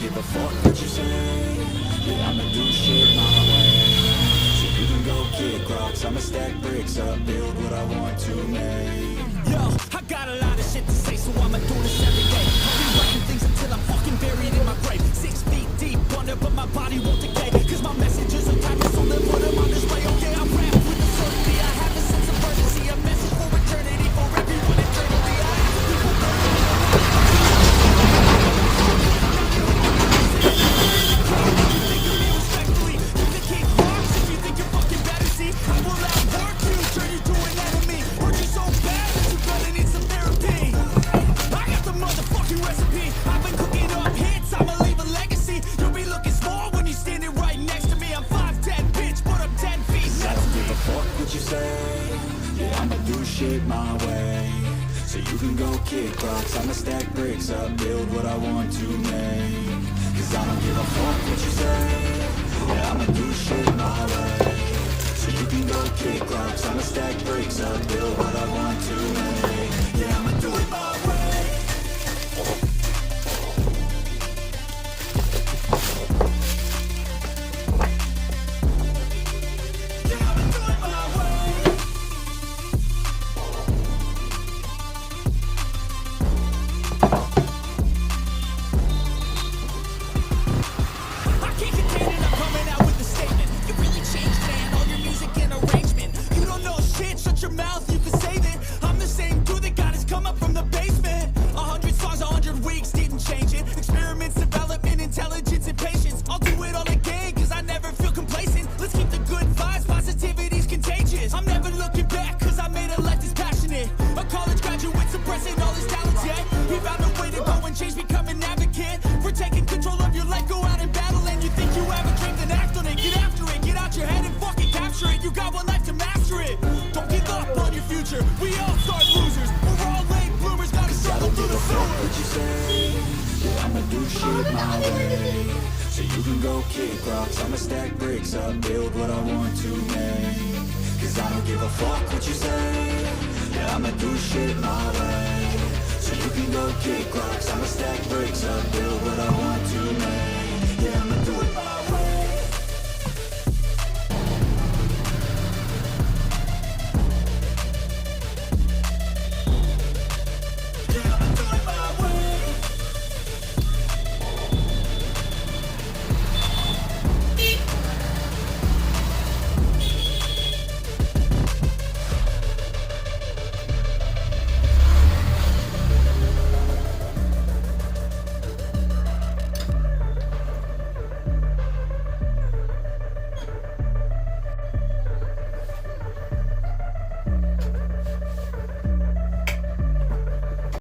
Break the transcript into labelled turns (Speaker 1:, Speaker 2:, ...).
Speaker 1: give a fuck what you say. Yeah, I'ma do shit my way. So you can go kick rocks, I'ma stack bricks up, build what I want to make.
Speaker 2: Yo, I got a lot of shit to say, so I'ma do this every day. I'll be writing things until I'm fucking buried in my grave. 6 feet deep under, but my body won't decay. Cause my messages are timeless, so then put them on display. Oh yeah, I rap with the certainty, I have a sense of urgency. A message for eternity, for everyone eternally. I ask people respectfully. You can kick rocks if you think you're fucking better. See, I will outwork you, turn you to an enemy. Hurt you so bad that you're gonna need some therapy. I got the motherfucking recipe. I've been cooking up hits, I'ma leave a legacy. You'll be looking small when you're standing right next to me. I'm 5'10", bitch, but I'm 10 feet
Speaker 1: I
Speaker 2: next
Speaker 1: don't
Speaker 2: to
Speaker 1: give
Speaker 2: me.
Speaker 1: a fuck what you say. Yeah, I'ma do shit my way. So you can go kick rocks, I'ma stack bricks up, build what I want to make. Cause I don't give a fuck what you say. Yeah, I'ma do shit my way. So you can go kick rocks, I'ma stack bricks up, build what I want to make. Yeah, I'ma do it my way. Yeah, I'ma do it my way.
Speaker 2: I can't contain it, I'm coming out with a statement. You really changed, man, all your music and arrangement. You don't know shit, shut your mouth, you can save it. I'm the same dude that got his come up from the basement. 100 songs, 100 weeks, didn't change it. Experiments, development, intelligence, and patience. I'll do it all again, cause I never feel complacent. Let's keep the good vibes, positivity's contagious. I'm never looking back, cause I made a life that's passionate. A college graduate suppressing all his talents, yeah. He found a way to go and change, become an advocate. For taking control of your life, go out and battle. And you think you have a dream, then act on it. Get after it, get out your head and fucking capture it. You got one life to master it. Don't give up on your future, we all start losers. We're all late bloomers, gotta
Speaker 1: I
Speaker 2: struggle
Speaker 1: don't
Speaker 2: through
Speaker 1: give
Speaker 2: the
Speaker 1: a fuck
Speaker 2: sewer.
Speaker 1: what you say. Yeah, I'ma do shit my way. So you can go kick rocks, I'ma stack bricks up, build what I want to make. Cause I don't give a fuck what you say. Yeah, I'ma do shit my way. So you can go kick rocks, I'ma stack bricks up, build what I want